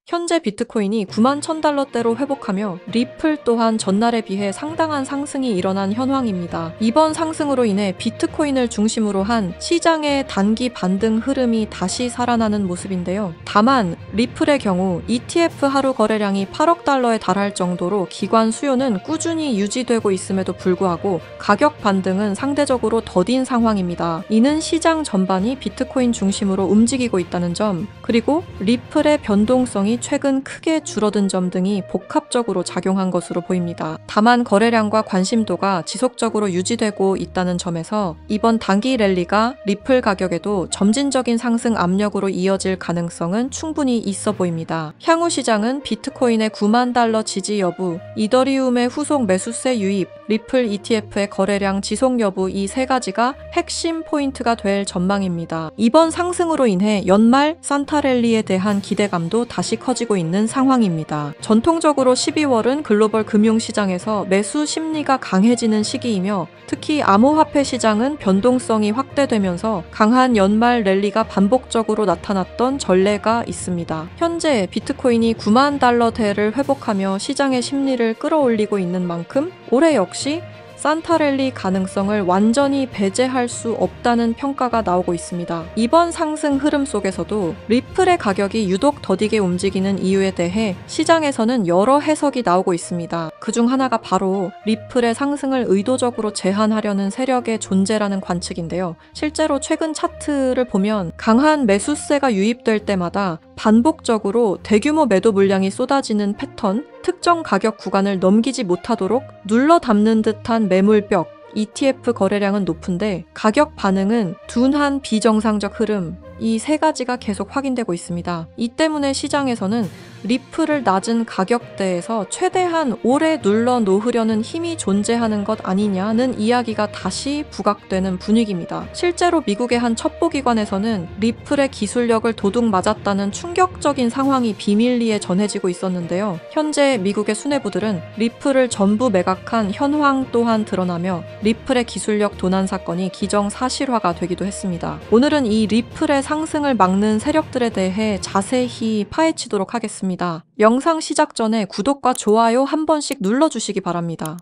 현재 비트코인이 91,000달러대로 회복하며 리플 또한 전날에 비해 상당한 상승이 일어난 현황입니다. 이번 상승으로 인해 비트코인을 중심으로 한 시장의 단기 반등 흐름이 다시 살아나는 모습인데요. 다만 리플의 경우 ETF 하루 거래량이 8억 달러에 달할 정도로 기관 수요는 꾸준히 유지되고 있음에도 불구하고 가격 반등은 상대적으로 더딘 상황입니다. 이는 시장 전반이 비트코인 중심으로 움직이고 있다는 점, 그리고 리플의 변동성이 최근 크게 줄어든 점 등이 복합적으로 작용한 것으로 보입니다. 다만 거래량과 관심도가 지속적으로 유지되고 있다는 점에서 이번 단기 랠리가 리플 가격에도 점진적인 상승 압력으로 이어질 가능성은 충분히 있어 보입니다. 향후 시장은 비트코인의 9만 달러 지지 여부, 이더리움의 후속 매수세 유입, 리플 ETF의 거래량 지속 여부 이 세 가지가 핵심 포인트가 될 전망입니다. 이번 상승으로 인해 연말 산타랠리에 대한 기대감도 다시 커지고 있는 상황입니다. 전통적으로 12월은 글로벌 금융시장에서 매수 심리가 강해지는 시기이며 특히 암호화폐 시장은 변동성이 확대되면서 강한 연말 랠리가 반복적으로 나타났던 전례가 있습니다. 현재 비트코인이 9만 달러대를 회복하며 시장의 심리를 끌어올리고 있는 만큼 올해 역시 산타랠리 가능성을 완전히 배제할 수 없다는 평가가 나오고 있습니다. 이번 상승 흐름 속에서도 리플의 가격이 유독 더디게 움직이는 이유에 대해 시장에서는 여러 해석이 나오고 있습니다. 그중 하나가 바로 리플의 상승을 의도적으로 제한하려는 세력의 존재라는 관측인데요. 실제로 최근 차트를 보면 강한 매수세가 유입될 때마다 반복적으로 대규모 매도 물량이 쏟아지는 패턴, 특정 가격 구간을 넘기지 못하도록 눌러 담는 듯한 매물벽, ETF 거래량은 높은데 가격 반응은 둔한 비정상적 흐름, 이 세 가지가 계속 확인되고 있습니다. 이 때문에 시장에서는 리플을 낮은 가격대에서 최대한 오래 눌러 놓으려는 힘이 존재하는 것 아니냐는 이야기가 다시 부각되는 분위기입니다. 실제로 미국의 한 첩보기관에서는 리플의 기술력을 도둑 맞았다는 충격적인 상황이 비밀리에 전해지고 있었는데요. 현재 미국의 수뇌부들은 리플을 전부 매각한 현황 또한 드러나며 리플의 기술력 도난 사건이 기정사실화가 되기도 했습니다. 오늘은 이 리플의 상승을 막는 세력들에 대해 자세히 파헤치도록 하겠습니다. 영상 시작 전에 구독과 좋아요 한 번씩 눌러주시기 바랍니다.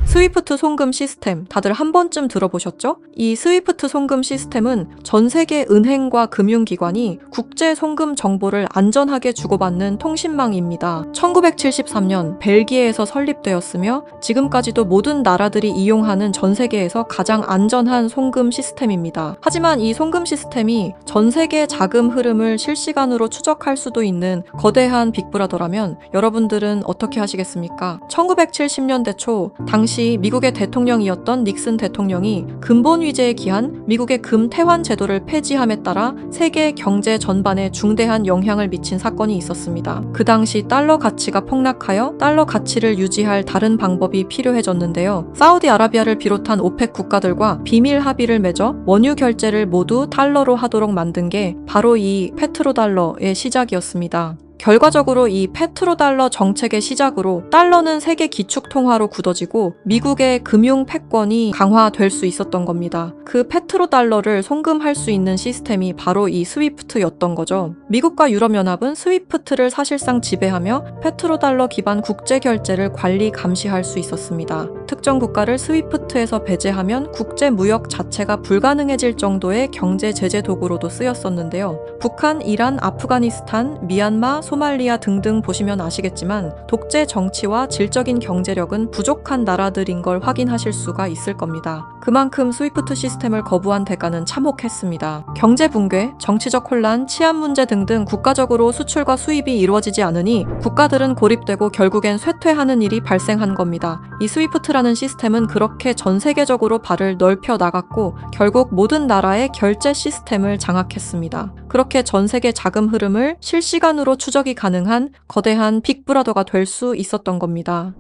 스위프트 송금 시스템 다들 한 번쯤 들어보셨죠? 이 스위프트 송금 시스템은 전 세계 은행과 금융기관이 국제 송금 정보를 안전하게 주고받는 통신망입니다. 1973년 벨기에에서 설립되었으며 지금까지도 모든 나라들이 이용하는 전 세계에서 가장 안전한 송금 시스템입니다. 하지만 이 송금 시스템이 전 세계 자금 흐름을 실시간으로 추적할 수도 있는 거대한 빅브라더라면 여러분들은 어떻게 하시겠습니까? 1970년대 초 당시 미국의 대통령이었던 닉슨 대통령이 근본 위제에 기한 미국의 금 태환 제도를 폐지함에 따라 세계 경제 전반에 중대한 영향을 미친 사건이 있었습니다. 그 당시 달러 가치가 폭락하여 달러 가치를 유지할 다른 방법이 필요해졌는데요. 사우디아라비아를 비롯한 오펙 국가들과 비밀 합의를 맺어 원유 결제를 모두 달러로 하도록 만든 게 바로 이 페트로달러의 시작이었습니다. 결과적으로 이 페트로달러 정책의 시작으로 달러는 세계 기축통화로 굳어지고 미국의 금융 패권이 강화될 수 있었던 겁니다. 그 페트로달러를 송금할 수 있는 시스템이 바로 이 스위프트였던 거죠. 미국과 유럽연합은 스위프트를 사실상 지배하며 페트로달러 기반 국제결제를 관리 감시할 수 있었습니다. 특정 국가를 스위프트에서 배제하면 국제무역 자체가 불가능해질 정도의 경제 제재 도구로도 쓰였었는데요. 북한, 이란, 아프가니스탄, 미얀마, 소말리아 등등 보시면 아시겠지만 독재 정치와 질적인 경제력은 부족한 나라들인 걸 확인하실 수가 있을 겁니다. 그만큼 스위프트 시스템을 거부한 대가는 참혹했습니다. 경제 붕괴, 정치적 혼란, 치안 문제 등등 국가적으로 수출과 수입이 이루어지지 않으니 국가들은 고립되고 결국엔 쇠퇴하는 일이 발생한 겁니다. 이 스위프트라는 시스템은 그렇게 전 세계적으로 발을 넓혀 나갔고 결국 모든 나라의 결제 시스템을 장악했습니다. 그렇게 전 세계 자금 흐름을 실시간으로 추적이 가능한 거대한 빅브라더가 될 수 있었던 겁니다.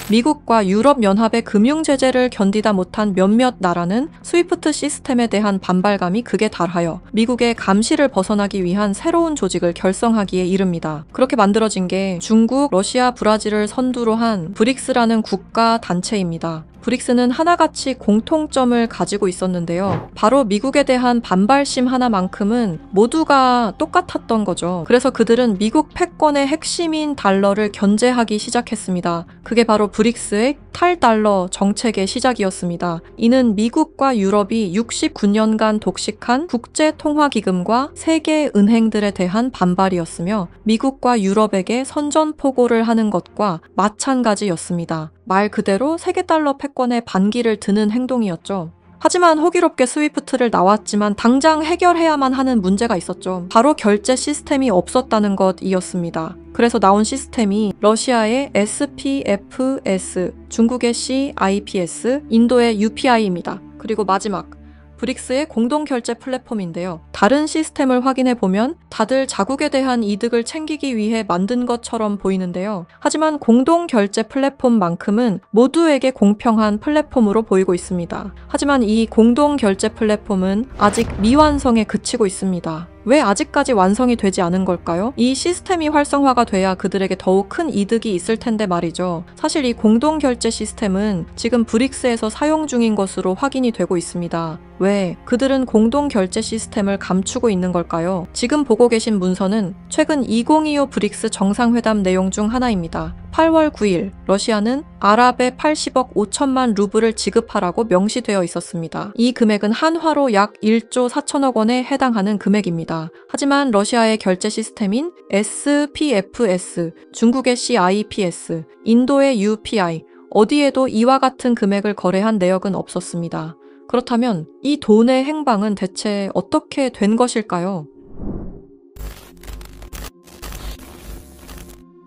미국과 유럽연합의 금융 제재를 견디다 못한 몇몇 나라는 스위프트 시스템에 대한 반발감이 극에 달하여 미국의 감시를 벗어나기 위한 새로운 조직을 결성하기에 이릅니다. 그렇게 만들어진 게 중국, 러시아, 브라질을 선두로 한 브릭스라는 국가 단체입니다. 브릭스는 하나같이 공통점을 가지고 있었는데요. 바로 미국에 대한 반발심 하나만큼은 모두가 똑같았던 거죠. 그래서 그들은 미국 패권의 핵심인 달러를 견제하기 시작했습니다. 그게 바로 브릭스의 탈달러 정책의 시작이었습니다. 이는 미국과 유럽이 69년간 독식한 국제통화기금과 세계은행들에 대한 반발이었으며 미국과 유럽에게 선전포고를 하는 것과 마찬가지였습니다. 말 그대로 세계달러 패권에 반기를 드는 행동이었죠. 하지만 호기롭게 스위프트를 나왔지만 당장 해결해야만 하는 문제가 있었죠. 바로 결제 시스템이 없었다는 것이었습니다. 그래서 나온 시스템이 러시아의 SPFS, 중국의 CIPS, 인도의 UPI입니다. 그리고 마지막 브릭스의 공동결제 플랫폼인데요. 다른 시스템을 확인해보면 다들 자국에 대한 이득을 챙기기 위해 만든 것처럼 보이는데요. 하지만 공동결제 플랫폼만큼은 모두에게 공평한 플랫폼으로 보이고 있습니다. 하지만 이 공동결제 플랫폼은 아직 미완성에 그치고 있습니다. 왜 아직까지 완성이 되지 않은 걸까요? 이 시스템이 활성화가 돼야 그들에게 더욱 큰 이득이 있을 텐데 말이죠. 사실 이 공동결제 시스템은 지금 브릭스에서 사용 중인 것으로 확인이 되고 있습니다. 왜? 그들은 공동결제 시스템을 감추고 있는 걸까요? 지금 보고 계신 문서는 최근 2025 브릭스 정상회담 내용 중 하나입니다. 8월 9일 러시아는 아랍에 80억 5천만 루블을 지급하라고 명시되어 있었습니다. 이 금액은 한화로 약 1조 4천억 원에 해당하는 금액입니다. 하지만 러시아의 결제 시스템인 SPFS, 중국의 CIPS, 인도의 UPI, 어디에도 이와 같은 금액을 거래한 내역은 없었습니다. 그렇다면 이 돈의 행방은 대체 어떻게 된 것일까요?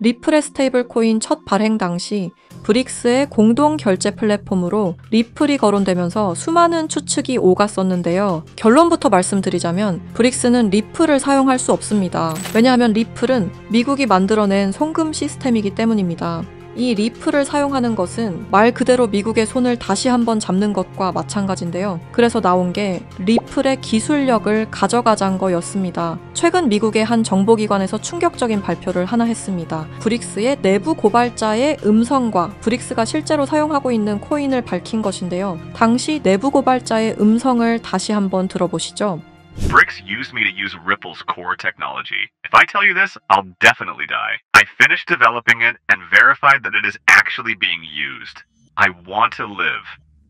리플의 스테이블 코인 첫 발행 당시 브릭스의 공동 결제 플랫폼으로 리플이 거론되면서 수많은 추측이 오갔었는데요. 결론부터 말씀드리자면 브릭스는 리플을 사용할 수 없습니다. 왜냐하면 리플은 미국이 만들어낸 송금 시스템이기 때문입니다. 이 리플을 사용하는 것은 말 그대로 미국의 손을 다시 한번 잡는 것과 마찬가지인데요. 그래서 나온 게 리플의 기술력을 가져가자는 거였습니다. 최근 미국의 한 정보기관에서 충격적인 발표를 하나 했습니다. 브릭스의 내부 고발자의 음성과 브릭스가 실제로 사용하고 있는 코인을 밝힌 것인데요. 당시 내부 고발자의 음성을 다시 한번 들어보시죠. Bricks used me to use Ripple's core technology. If I tell you this, I'll definitely die. I finished developing it and verified that it is actually being used. I want to live.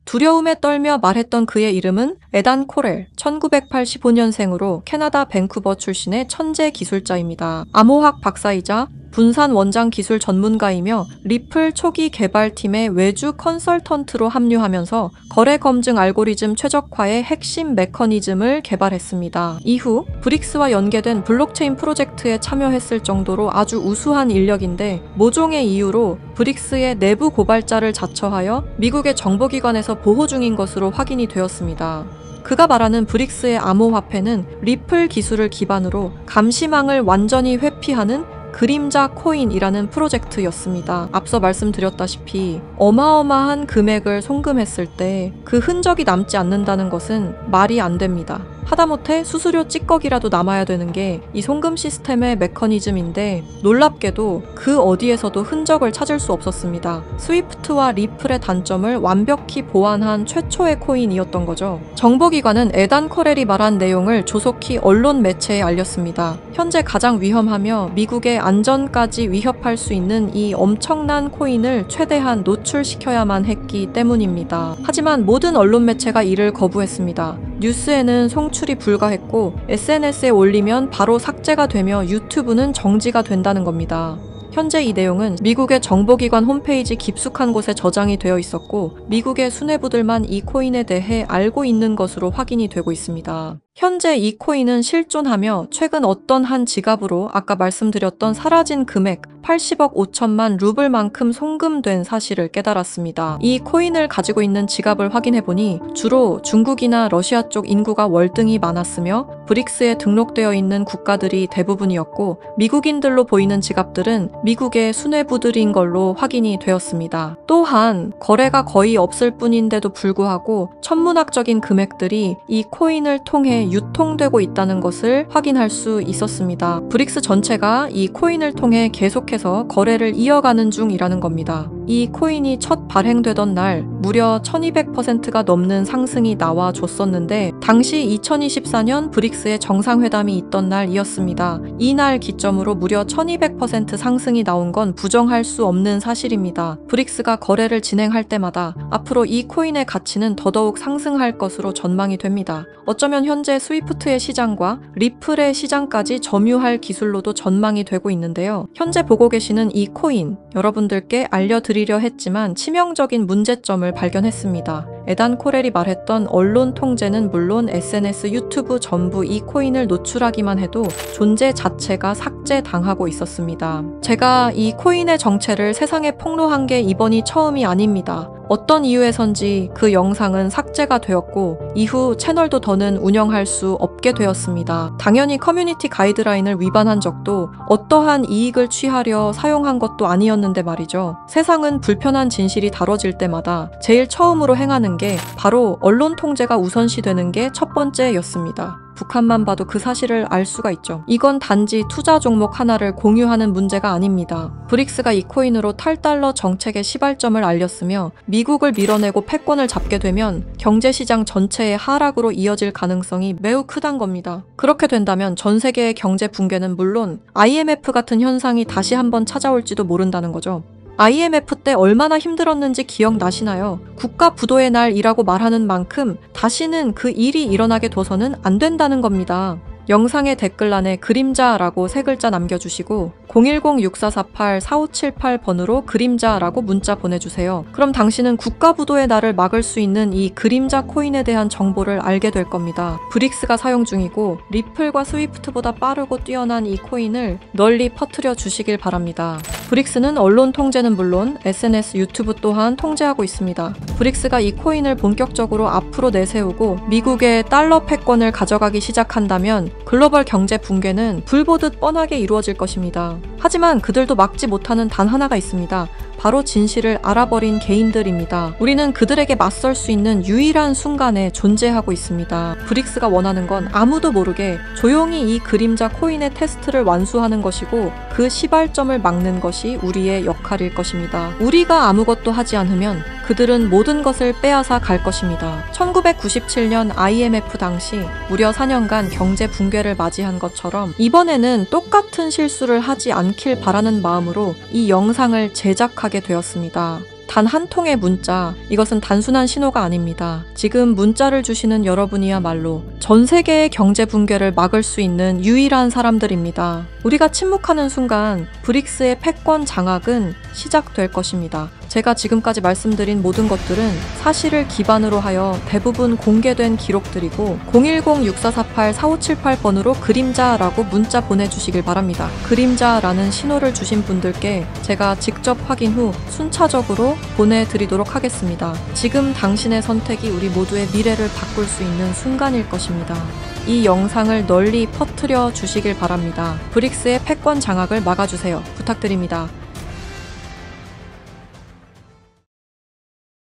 두려움에 떨며 말했던 그의 이름은 에단 코렐, 1985년생으로 캐나다 밴쿠버 출신의 천재 기술자입니다. 암호학 박사이자 분산 원장 기술 전문가이며 리플 초기 개발팀의 외주 컨설턴트로 합류하면서 거래 검증 알고리즘 최적화의 핵심 메커니즘을 개발했습니다. 이후 브릭스와 연계된 블록체인 프로젝트에 참여했을 정도로 아주 우수한 인력인데 모종의 이유로 브릭스의 내부 고발자를 자처하여 미국의 정보기관에서 보호 중인 것으로 확인이 되었습니다. 그가 말하는 브릭스의 암호화폐는 리플 기술을 기반으로 감시망을 완전히 회피하는 그림자 코인이라는 프로젝트였습니다. 앞서 말씀드렸다시피 어마어마한 금액을 송금했을 때 그 흔적이 남지 않는다는 것은 말이 안 됩니다. 하다못해 수수료 찌꺼기라도 남아야 되는 게 이 송금 시스템의 메커니즘인데 놀랍게도 그 어디에서도 흔적을 찾을 수 없었습니다. 스위프트와 리플의 단점을 완벽히 보완한 최초의 코인이었던 거죠. 정보기관은 에단 코렐이 말한 내용을 조속히 언론 매체에 알렸습니다. 현재 가장 위험하며 미국의 안전까지 위협할 수 있는 이 엄청난 코인을 최대한 노출시켜야만 했기 때문입니다. 하지만 모든 언론 매체가 이를 거부했습니다. 뉴스에는 송출이 불가했고 SNS에 올리면 바로 삭제가 되며 유튜브는 정지가 된다는 겁니다. 현재 이 내용은 미국의 정보기관 홈페이지 깊숙한 곳에 저장이 되어 있었고 미국의 수뇌부들만 이 코인에 대해 알고 있는 것으로 확인이 되고 있습니다. 현재 이 코인은 실존하며 최근 어떤 한 지갑으로 아까 말씀드렸던 사라진 금액 80억 5천만 루블만큼 송금된 사실을 깨달았습니다. 이 코인을 가지고 있는 지갑을 확인해보니 주로 중국이나 러시아 쪽 인구가 월등히 많았으며 브릭스에 등록되어 있는 국가들이 대부분이었고 미국인들로 보이는 지갑들은 미국의 수뇌부들인 걸로 확인이 되었습니다. 또한 거래가 거의 없을 뿐인데도 불구하고 천문학적인 금액들이 이 코인을 통해 유통되고 있다는 것을 확인할 수 있었습니다. 브릭스 전체가 이 코인을 통해 계속해서 거래를 이어가는 중이라는 겁니다. 이 코인이 첫 발행되던 날 무려 1200%가 넘는 상승이 나와줬었는데 당시 2024년 브릭스의 정상회담이 있던 날이었습니다. 이날 기점으로 무려 1200% 상승이 나온 건 부정할 수 없는 사실입니다. 브릭스가 거래를 진행할 때마다 앞으로 이 코인의 가치는 더더욱 상승할 것으로 전망이 됩니다. 어쩌면 현재 스위프트의 시장과 리플의 시장까지 점유할 기술로도 전망이 되고 있는데요. 현재 보고 계시는 이 코인, 여러분들께 알려드리려 했지만 치명적인 문제점을 발견했습니다. 에단 코렐이 말했던 언론 통제는 물론 SNS, 유튜브 전부 이 코인을 노출하기만 해도 존재 자체가 삭제당하고 있었습니다. 제가 이 코인의 정체를 세상에 폭로한 게 이번이 처음이 아닙니다. 어떤 이유에선지 그 영상은 삭제가 되었고 이후 채널도 더는 운영할 수 없게 되었습니다. 당연히 커뮤니티 가이드라인을 위반한 적도 어떠한 이익을 취하려 사용한 것도 아니었는데 말이죠. 세상은 불편한 진실이 다뤄질 때마다 제일 처음으로 행하는 게 바로 언론 통제가 우선시되는 게 첫 번째였습니다. 북한만 봐도 그 사실을 알 수가 있죠. 이건 단지 투자 종목 하나를 공유하는 문제가 아닙니다. 브릭스가 이 코인으로 탈달러 정책의 시발점을 알렸으며 미국을 밀어내고 패권을 잡게 되면 경제시장 전체의 하락으로 이어질 가능성이 매우 크단 겁니다. 그렇게 된다면 전 세계의 경제 붕괴는 물론 IMF 같은 현상이 다시 한번 찾아올지도 모른다는 거죠. IMF 때 얼마나 힘들었는지 기억나시나요? 국가 부도의 날이라고 말하는 만큼 다시는 그 일이 일어나게 둬서는 안 된다는 겁니다. 영상의 댓글란에 그림자라고 세 글자 남겨주시고 010-6448-4578번으로 그림자라고 문자 보내주세요. 그럼 당신은 국가부도의 날을 막을 수 있는 이 그림자 코인에 대한 정보를 알게 될 겁니다. 브릭스가 사용 중이고 리플과 스위프트보다 빠르고 뛰어난 이 코인을 널리 퍼뜨려 주시길 바랍니다. 브릭스는 언론 통제는 물론 SNS, 유튜브 또한 통제하고 있습니다. 브릭스가 이 코인을 본격적으로 앞으로 내세우고 미국의 달러 패권을 가져가기 시작한다면 글로벌 경제 붕괴는 불 보듯 뻔하게 이루어질 것입니다. 하지만 그들도 막지 못하는 단 하나가 있습니다. 바로 진실을 알아버린 개인들입니다. 우리는 그들에게 맞설 수 있는 유일한 순간에 존재하고 있습니다. 브릭스가 원하는 건 아무도 모르게 조용히 이 그림자 코인의 테스트를 완수하는 것이고 그 시발점을 막는 것이 우리의 역할일 것입니다. 우리가 아무것도 하지 않으면 그들은 모든 것을 빼앗아 갈 것입니다. 1997년 IMF 당시 무려 4년간 경제 붕괴를 맞이한 것처럼 이번에는 똑같은 실수를 하지 않길 바라는 마음으로 이 영상을 제작하게 되었습니다. 단 한 통의 문자, 이것은 단순한 신호가 아닙니다. 지금 문자를 주시는 여러분이야말로 전 세계의 경제 붕괴를 막을 수 있는 유일한 사람들입니다. 우리가 침묵하는 순간 브릭스의 패권 장악은 시작될 것입니다. 제가 지금까지 말씀드린 모든 것들은 사실을 기반으로 하여 대부분 공개된 기록들이고 010-6448-4578번으로 그림자라고 문자 보내주시길 바랍니다. 그림자라는 신호를 주신 분들께 제가 직접 확인 후 순차적으로 보내드리도록 하겠습니다. 지금 당신의 선택이 우리 모두의 미래를 바꿀 수 있는 순간일 것입니다. 이 영상을 널리 퍼뜨려 주시길 바랍니다. 브릭스의 패권 장악을 막아주세요. 부탁드립니다.